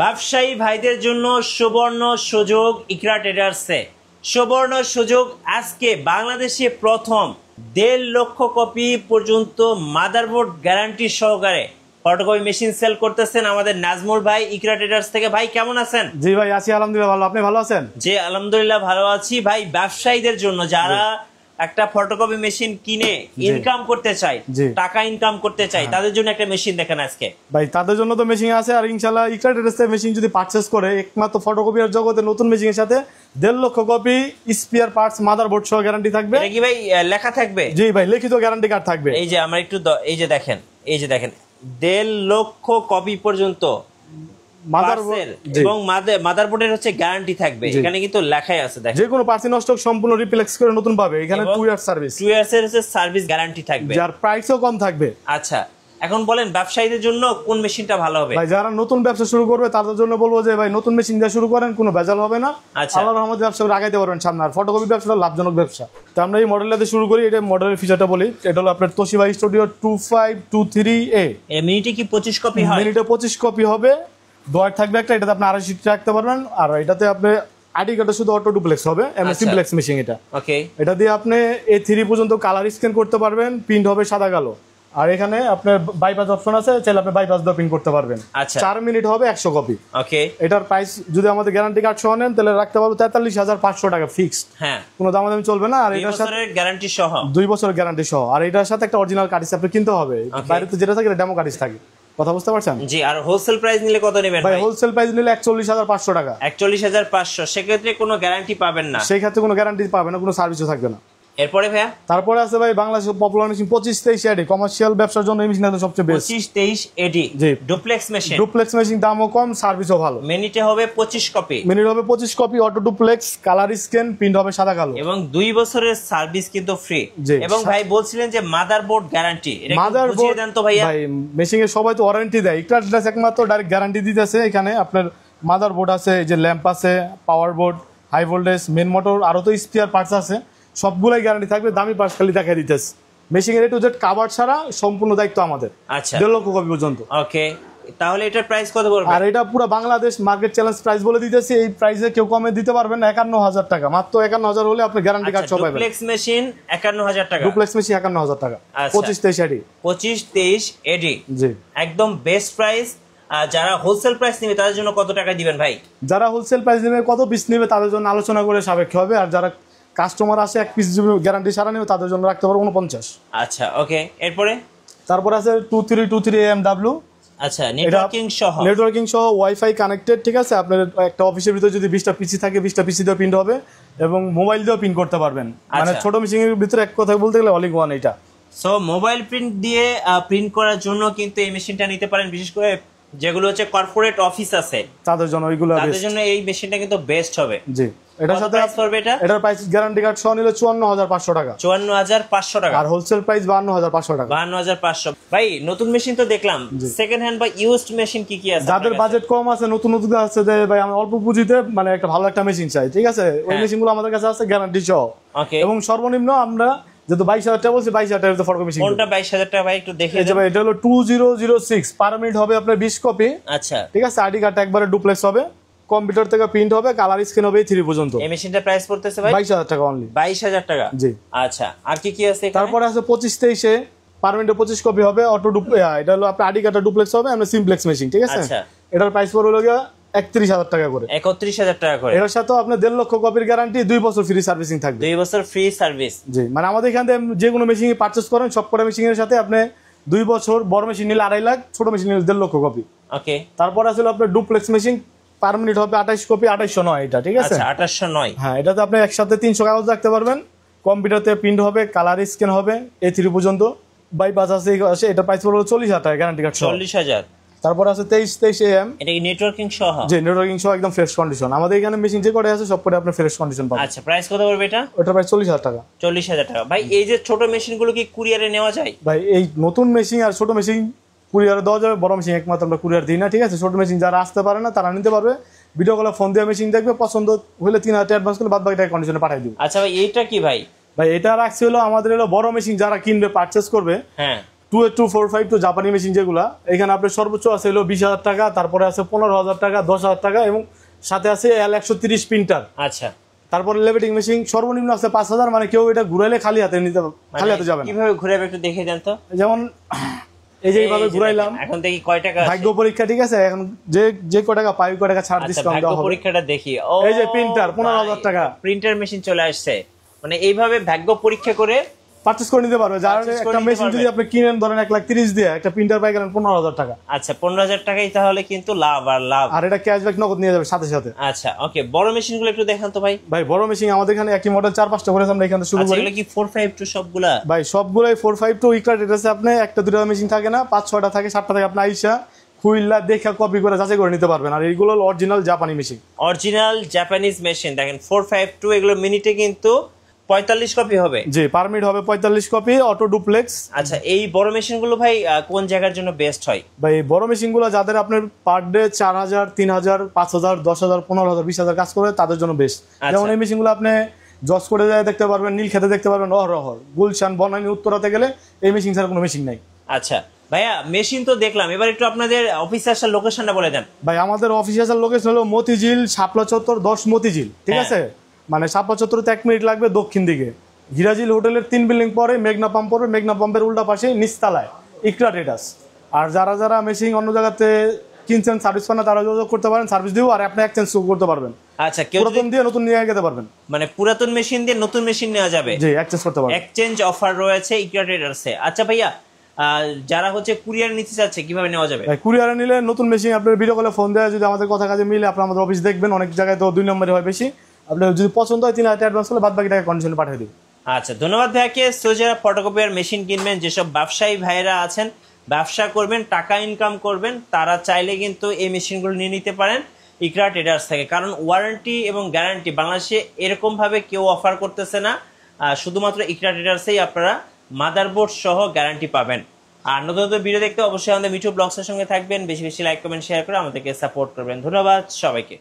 ব্যবসায়ী ভাইদের জন্য সুবর্ণ সুযোগ ইকরা ট্রেডার্সে। সুবর্ণ সুযোগ, আজকে বাংলাদেশে প্রথম 1.5 লক্ষ কপি পর্যন্ত মাদারবোর্ড গ্যারান্টি সহকারে ফটোকপি মেশিন সেল করতেছেন আমাদের নাজমুল ভাই ইকরা ট্রেডার্স থেকে। ভাই কেমন আছেন? জি ভাই আছি আলহামদুলিল্লাহ ভালো, আপনি ভালো আছেন? জি আলহামদুলিল্লাহ ভালো আছি। ভাই ব্যবসায়ীদের জন্য যারা একটা ফটোকপি মেশিন কিনে ইনকাম করতে চায়, টাকা ইনকাম করতে চায়, তাদের জন্য একটা মেশিন দেখেন আজকে। ভাই তাদের জন্য তো মেশিন আছে, আর ইনশাআল্লাহ ইকরা ট্রেডার্সের মেশিন যদি পারচেজ করে একমাত্র ফটোকপির জগতে নতুন মেশিনের সাথে 1.5 লক্ষ কপি স্পেয়ার পার্টস মাদারবোর্ড সহ গ্যারান্টি থাকবে। এটা কি ভাই লেখা থাকবে? জি ভাই লিখিত গ্যারান্টি কার্ড থাকবে। এই যে আমরা একটু এই যে দেখেন 1.5 লক্ষ কপি পর্যন্ত মাদারবোর্ড এবং মাদারবোর্ডের হচ্ছে গ্যারান্টি থাকবে। এখানে কিন্তু লেখাই আছে, দেখেন যে কোনো পার্সি নষ্ট সম্পূর্ণ রিপ্লেক্স করে নতুন পাবে। এখানে 2 ইয়ার সার্ভিস, 2 ইয়ার্সের হচ্ছে সার্ভিস গ্যারান্টি থাকবে, যার প্রাইসও কম থাকবে। আচ্ছা এখন বলেন ব্যবসায়ীদের জন্য কোন মেশিনটা ভালো হবে? ভাই যারা নতুন ব্যবসা শুরু করবে তাদের জন্য বলবো যে ভাই নতুন মেশিন দিয়ে শুরু করেন, কোনো ভেজাল হবে না। আল্লাহর রহমতে ব্যবসা আগাইতে পারবেন সামনে। আর ফটোকপি ব্যবসাটা লাভজনক ব্যবসা। তো আমরা এই মডেলটাতে শুরু করি। এটা মডেলের ফিচারটা বলি, এটা হলো আপনার তোশিবা স্টুডিও 2523A। এই মিনিটে কি 25 কপি হয়? মিনিটে 25 কপি হবে। ডয়ার থাকবে একটা, এটাতে আপনি 250 রাখতে পারবেন। আর এটাতে আপনি আইডি কার্ডে শুধু অটো ডুপ্লেক্স হবে, এমনি সিমপ্লেক্স মেশিন এটা। ওকে, এটা দিয়ে আপনি A3 পর্যন্ত কালার স্ক্যান করতে পারবেন, প্রিন্ট হবে সাদা কালো। আর এখানে আপনার বাইপাস অপশন আছে, চাইলে আপনি বাইপাস দিয়ে প্রিন্ট করতে পারবেন। 4 মিনিট হবে 100 কপি। ওকে, এটার প্রাইস যদি আমাদের গ্যারান্টি কার্ড সহ নেন তাহলে রাখতে পারবো 43,500 টাকা ফিক্সড। হ্যাঁ, কোনো দামাদামি চলবে না। আর এটার সাথে গ্যারান্টি সহ 2 বছরের গ্যারান্টি সহ। আর এটার সাথে একটা অরিজিনাল কার্ড আপনি কিনতে হবে, বাইরেতে যেটা থাকে ডেমো কার্ড থাকে। কথা বুঝতে পারছেন? জি। আর হোলসেল প্রাইস নিলে কত নেবেন ভাই? হোলসেল প্রাইস নিলে 41,500 টাকা। 41,500। সেক্ষেত্রে কোনো গ্যারান্টি পাবেন না? সেই ক্ষেত্রে কোনো গ্যারান্টি পাবেন না, কোনো সার্ভিসও থাকবে না। এরপরে ভাইয়া তারপরে আছে ভাই বাংলাদেশের পপুলার মেশিন 2523 এডি। কমার্শিয়াল ব্যবসার জন্য এই মেশিনটা সবচেয়ে বেস্ট। 2523 এডি ডুপ্লেক্স মেশিন। ডুপ্লেক্স মেশিন, দামও কম, সার্ভিসও ভালো। মিনিটে হবে 25 কপি। মিনিট হবে 25 copy, auto duplex, colour scan, print হবে সাদা কালো, এবং 2 বছরের সার্ভিস কিন্তু ফ্রি। এবং ভাই বলছিলেন যে মাদারবোর্ড গ্যারান্টি, এটা বুঝিয়ে দেন তো ভাইয়া। ভাই মেশিনের সবাই তো ওয়ারেন্টি দেয়, ইকরা ট্রেডার্স একমাত্র ডাইরেক্ট গ্যারান্টি দিতেছে। এখানে আপনার মাদারবোর্ড আছে, এই যে ল্যাম্প আছে, power board, high voltage, main motor, আরো তো স্পেয়ার পার্টস আছে, সবগুলাই গ্যারান্টি থাকবে। দামি পার্টস খালি দেখাই দিতেছে। মেশিনের A to Z কভার ছাড়া সম্পূর্ণ দায়িত্ব আমাদের। আচ্ছা, 1.5 লক্ষ কপি পর্যন্ত। ওকে, তাহলে এটার প্রাইস কত পড়বে? আর এটা পুরো বাংলাদেশ মার্কেট চ্যালেঞ্জ প্রাইস বলে দিতেছি। এই প্রাইসে কেউ কমে দিতে পারবেন না। 51,000 টাকা, মাত্র 51,000 হলে আপনি গ্যারান্টি কার্ড সব পাবেন। ডুপ্লেক্স মেশিন 51,000 টাকা। ডুপ্লেক্স মেশিন 51,000 টাকা। 2523 এডি। 2523 এডি, জি একদম বেস্ট প্রাইস। যারা হোলসেল প্রাইস নেবে তাদের জন্য কত টাকা দিবেন ভাই? যারা হোলসেল প্রাইস নেবে, কত পিস নেবে তাদের জন্য আলোচনা করে সাপেক্ষ হবে। আর যারা কাস্টমার আসে 1 পিস গ্যারান্টি ছাড়া নেবে তাদের জন্য রাখতে পারবো 49। আচ্ছা ওকে, এরপরে তারপর আছে 2323 AMW। আচ্ছা, নেটওয়ার্কিং সহ ওয়াইফাই কানেক্টেড, ঠিক আছে। আপনার একটা অফিসের ভিতরে যদি 20টা পিসি থাকে 20টা পিসি দিয়ে প্রিন্ট হবে, এবং মোবাইল দিয়েও প্রিন্ট করতে পারবেন। মানে ছোট মেশিনের ভিতরে এক কথা বলতে গেলে অল ইন ওয়ান এটা। সো মোবাইল প্রিন্ট দিয়ে প্রিন্ট করার জন্য কিন্তু এই মেশিনটা নিতে পারেন, বিশেষ করে যেগুলো হচ্ছে কর্পোরেট অফিস আছে তাদের জন্য এই মেশিনটা কিন্তু বেস্ট হবে। জি, এটার সাথে এটার প্রাইস গ্যারান্টি কার্ড সহ নিলে 54,500 টাকা। 54,500 টাকা। আর হোলসেল প্রাইস 52,500 টাকা। 52,500। ভাই নতুন মেশিন তো দেখলাম, সেকেন্ড হ্যান্ড বা ইউজড মেশিন কি আছে? যাদের বাজেট কম আছে, নতুন আছে যে ভাই আমি অল্প পুঁজিতে মানে একটা ভালো একটা মেশিন চাই, ঠিক আছে, ওই মেশিনগুলো আমাদের কাছে আছে গ্যারান্টি সহ। এবং সর্বনিম্ন আমরা যেহেতু 22,000 টাকা বলছি, 22,000 টাকা ফটোকপি মেশিন। কোনটা 22,000 টাকা ভাই একটু দেখে দেন? এটা হলো 2006। পার মিনিট হবে আপনার 20 কপি। আচ্ছা ঠিক আছে, আইডি কার্ড একবারে ডুপ্লেক্স হবে, কম্পিউটার থেকে প্রিন্ট হবে, কালার স্ক্যান হবে A3 পর্যন্ত। এই মেশিনটার প্রাইস পড়তেছে ভাই 22,000 টাকা অনলি। 22,000 টাকা, জি। আচ্ছা, আর কি আছে এখানে? তারপরে আছে 2523-এ পার মিনিটে 25 কপি হবে, অটো এটা হলো আপনার আইডি কার্ডটা ডুপ্লেক্স হবে, আমরা সিমপ্লেক্স মেশিন, ঠিক আছে। আচ্ছা, এটার প্রাইস পড়বে হলো 31,000 টাকা করে। 31,000 টাকা করে। এর সাথে আপনার 1.5 লক্ষ কপির গ্যারান্টি, 2 বছর ফ্রি সার্ভিসিং থাকবে। 2 বছর ফ্রি সার্ভিস। জি, মানে আমাদের এখান থেকে যে কোনো মেশিন পারচেজ করেন, সবকটা মেশিনের সাথে আপনি 2 বছর, বড় মেশিন নিলে 2.5 লাখ, ছোট মেশিন নিলে 1.5 লক্ষ কপি। ওকে, তারপর আসলে আপনার ডুপ্লেক্স মেশিন পার মিনিট হবে 28 কপি, 2809 এটা, ঠিক আছে। আচ্ছা, 2809। হ্যাঁ, এটাতে আপনি একসাথে 300 কাগজ রাখতে পারবেন, কম্পিউটারতে প্রিন্ট হবে, কালার স্ক্যান হবে, A3 পর্যন্ত, বাইপাস আছে। এটা প্রাইস পড়বে 40,000 টাকা গ্যারান্টি কার্ড 40,000। তারপর আছে 2323 AM। এটা কি নেটওয়ার্কিং সহ? জি, নেটওয়ার্কিং সহ, একদম ফ্রেশ কন্ডিশন। আমাদের এখানে মেশিন যে কটা আছে সব কটা আপনি ফ্রেশ কন্ডিশন পাবেন। আচ্ছা, প্রাইস কত পড়বে এটা? ওটা প্রাইস 40,000 টাকা। 40,000 টাকা। ভাই এই যে ছোট মেশিনগুলো কি কুরিয়ারে নেওয়া যায়? ভাই এই নতুন মেশিন আর ছোট মেশিন কুরিয়ারে দেওয়া যাবে, বড় মেশিন একমাত্র আমরা কুরিয়ার দিই না, ঠিক আছে। ছোট মেশিন যারা আসতে পারে না তারা নিতে পারবে, ভিডিও কলে ফোন দিয়ে মেশিন দেখবে, পছন্দ হলে 3,000 টাকা অ্যাডভান্স করলে বাদ বাকি টাকা কন্ডিশনে পাঠিয়ে দিব। আচ্ছা ভাই, এইটা কি ভাই? ভাই এটা রাখছি হলো আমাদের হলো বড় মেশিন যারা কিনবে, পারচেজ করবে, হ্যাঁ, 28245 জাপানি মেশিন যেগুলা, এখানে আপনার সর্বোচ্চ আছে হলো 20,000 টাকা, তারপরে আছে 15,000 টাকা, 10,000 টাকা এবং সাথে আছে L130 প্রিন্টার। আচ্ছা, তারপরে লেভেটিং মেশিন সর্বনিম্ন আছে 5,000, মানে কেউ এটা ঘুরাইলে খালি হাতে নিতে, খালি হাতে যাবে না। কিভাবে ঘুরাবে একটু দেখে দেন তো। যেমন এই যে এইভাবে ঘুরাইলাম, এখন দেখি কয় টাকা ভাগ্য পরীক্ষা, ঠিক আছে, এখন যে কয় টাকা পাই কয় টাকা ছাড় ডিসকাউন্ট দেওয়া হবে। ভাগ্য পরীক্ষাটা দেখি। ও এই যে প্রিন্টার 15,000 টাকা, প্রিন্টার মেশিন চলে আসছে, মানে এইভাবে ভাগ্য পরীক্ষা করে পারচেজ করে নিতে পারবে। যার একটা মেশিন যদি আপনি কিনেন ধরেন 1,30,000 দিয়ে, একটা প্রিন্টার পাই গেলেন 15,000 টাকা। আচ্ছা, 15,000 টাকাই তাহলে কিন্তু লাভ আর লাভ, আর এটা ক্যাশব্যাক নগদ নিয়ে যাবে সাথে সাথে। আচ্ছা ওকে, বড় মেশিন গুলো একটু দেখান তো ভাই। ভাই বড় মেশিন আমাদের এখানে একই মডেল 4-5টা করে আমরা এখানে শুরু করি। এগুলো কি 452 সবগুলা? ভাই সবগুলাই 452 ইকরা ডেটাসে আপনি একটা দুটো মেশিন থাকে না, 5-6টা থাকে, 7টা থাকে। আপনি আইসা খুইলা দেখা কপি করে যাচাই করে নিতে পারবেন। আর এইগুলো অরিজিনাল জাপানি মেশিন, অরিজিনাল জাপানিজ মেশিন। দেখেন 452 এগুলো মিনিটে কিন্তু 45 কপি হবে। জি, পার মিনিট হবে 45 কপি, অটো ডুপ্লেক্স। আচ্ছা, এই বড় মেশিন গুলো ভাই কোন জায়গার জন্য বেস্ট হয়? ভাই বড় মেশিন গুলো যাদের আপনার পার ডে 4,000, 3,000, 5,000, 10,000, 15,000, 20,000 কাজ করে তাদের জন্য বেস্ট। যেমন এই মেশিন গুলো আপনি জজ করে যায় দেখতে পারবেন, নীল খেতে দেখতে পারবেন, অহরহ গুলশান, বনানী, উত্তরাতে গেলে এই মেশিন ছাড়া কোনো মেশিন নাই। আচ্ছা ভাইয়া, মেশিন তো দেখলাম, এবার একটু আপনাদের অফিসে আসার লোকেশনটা বলে দেন। ভাই আমাদের অফিসে আসার লোকেশন হলো মতিঝিল, শাপলা চত্বর, 10 মতিঝিল, ঠিক আছে। মানে শাপলা চত্বরতে 1 মিনিট লাগবে দক্ষিণ দিকে। হিরাজিল হোটেলের 3 বিল্ডিং পরে মেঘনা পাম্প পড়বে, মেঘনা পাম্পের উল্টা পাশে নিচতলায় ইকরা ট্রেডার্স। আর যারা যারা মেশিন অন্য জায়গাতে কিনছেন সার্ভিস পান না, তারা যোগাযোগ করতে পারেন, সার্ভিস দিও, আর আপনি এক্সচেঞ্জ করতে পারবেন। আচ্ছা, কেউ পুরাতন দিয়ে নতুন নিয়ে যেতে পারবেন, মানে পুরাতন মেশিন দিয়ে নতুন মেশিন নেওয়া যাবে। জি, এক্সচেঞ্জ করতে পারবেন, এক্সচেঞ্জ অফার রয়েছে ইকরা ট্রেডার্সে। আচ্ছা ভাইয়া, যারা হচ্ছে কুরিয়ার নিতে চাচ্ছে কিভাবে নেওয়া যাবে? কুরিয়ারে নিলে নতুন মেশিন আপনার ভিডিও কলে ফোন দেওয়া, যদি আমাদের কথা কাজে মিলে আপনার আমাদের অফিস দেখবেন। অনেক জায়গায় তো 2 নম্বরে হয় বেশি। আপনার যদি পছন্দ হয় 3,000 অ্যাডভান্স করলে বাদ বাকি টাকা কন্ডিশনে পাঠিয়ে দিবেন। আচ্ছা, ধন্যবাদ ভাইয়াকে। সো যারা ফটোকপিয়ার মেশিন কিনবেন, যেসব ব্যবসায়ী ভাইয়েরা আছেন, ব্যবসা করবেন, টাকা ইনকাম করবেন, তারা চাইলে কিন্তু এই মেশিনগুলো নিয়ে নিতে পারেন ইকরা ট্রেডার্স থেকে। কারণ ওয়ারেন্টি এবং গ্যারান্টি বাংলাদেশে এরকম ভাবে কেউ অফার করতেছে না। শুধুমাত্র ইকরা ট্রেডার্সেই আপনারা মাদারবোর্ড সহ গ্যারান্টি পাবেন। আর নতুন নতুন ভিডিও দেখতে অবশ্যই আমাদের মিঠু ব্লগসের সঙ্গে থাকবেন। বেশি বেশি লাইক, কমেন্ট, শেয়ার করে আমাদেরকে সাপোর্ট করবেন। ধন্যবাদ সবাইকে।